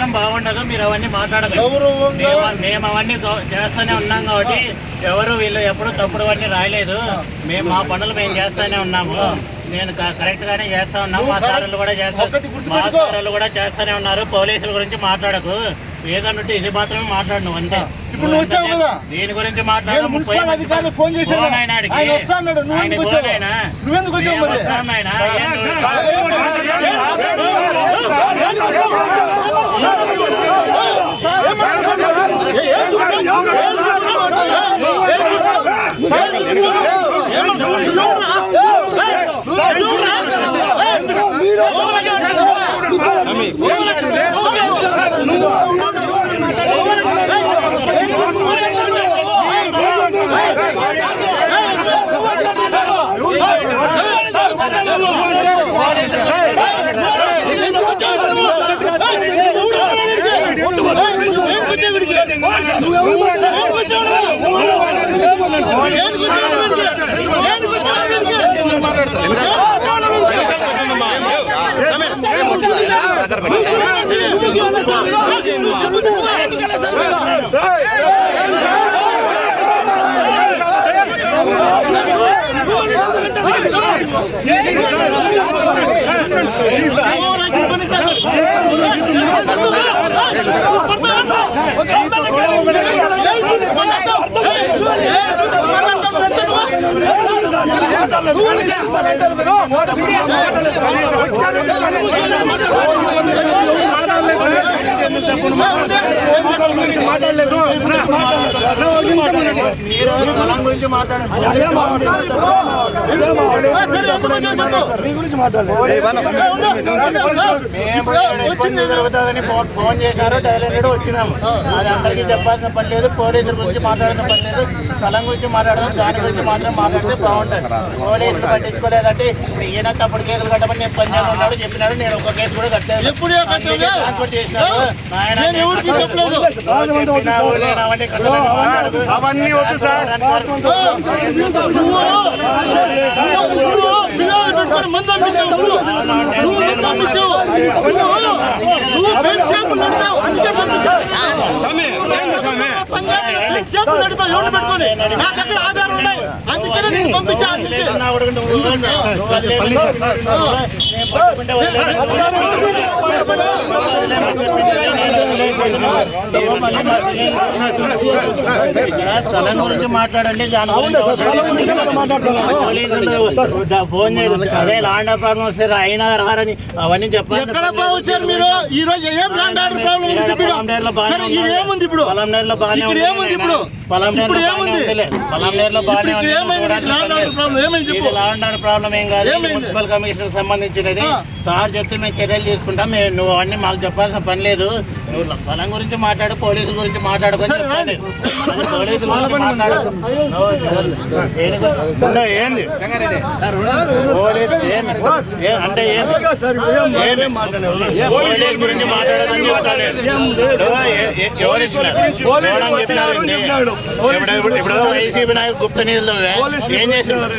మాత్రం బాగుండదు. మీరు అవన్నీ మాట్లాడదు. మేము అవన్నీ చేస్తూనే ఉన్నాం కాబట్టి ఎవరు వీళ్ళు ఎప్పుడు తప్పుడు అన్నీ రాయలేదు. మేము మా పనులు మేము చేస్తూనే ఉన్నాము. నేను కరెక్ట్ గానే చేస్తా ఉన్నాము. మా సార్లు కూడా చేస్తూనే ఉన్నారు. పోలీసుల గురించి మాట్లాడకు, ఏదన్నట్టు ఇది మాత్రమే మాట్లాడను అంతే. ఇప్పుడు నువ్వు వచ్చావు కదా, దీని గురించి మాట్లాడు. మున్సిపల్ అధికారులు ఫోన్ చేశాను, ఆయన వస్తాడు. నువ్వెందుకు వచ్చావు? నువ్వెందుకు వచ్చావు మరి? ఫోన్ చేశారు, డైలెండ్ వచ్చినాము. అది అందరికీ చెప్పాల్సిన పని లేదు. పోలీసుల గురించి మాట్లాడాల్సిన పని లేదు. స్థలం గురించి మాట్లాడదాం, దాని గురించి మాత్రం మాట్లాడితే బాగుంటుంది. పోలీసులు పట్టించుకోలేదంటే ఈయన తప్పుడు కేసులు కట్టమని నేను పంజాబ్ ఉన్నాడు చెప్పినాడు. నేను ఒక కేసు కూడా కట్టలేదు. ట్రాన్స్ఫర్ చేసినారు. అవన్నీ వద్దు సార్. స్థలం గురించి మాట్లాడండి. దాని ఫోన్ చేయండి. అదే ల్యాండ్ ఆర్డర్ ప్రాబ్లం వస్తే అయినా రారని అవన్నీ చెప్పాలి. మీరు ఈ రోజు ఏం ల్యాండ్ ఆర్డర్ ప్రాబ్లం ఉంది? ఏముంది ఇప్పుడు? పొలంనేరులో బాగానే ఉంది. ల్యాండ్ ఆర్డర్ ప్రాబ్లం ఏం కాదు. మున్సిపల్ కమిషనర్ సంబంధించినది. సార్ చెప్తే మేము చర్యలు తీసుకుంటాం. నువ్వు అవన్నీ మాకు చెప్పాల్సిన పని లేదు. నువ్వు స్థలం గురించి మాట్లాడు, పోలీసుల గురించి మాట్లాడుకొని పోలీసుల గురించి మాట్లాడు. ఏంది అంటే పోలీసు గురించి మాట్లాడదని చెప్తాను. ఎవరు ఇచ్చినారు? ఇప్పుడు వైసీపీ నాయకు గుప్త నిధులు ఏం చేసినారు?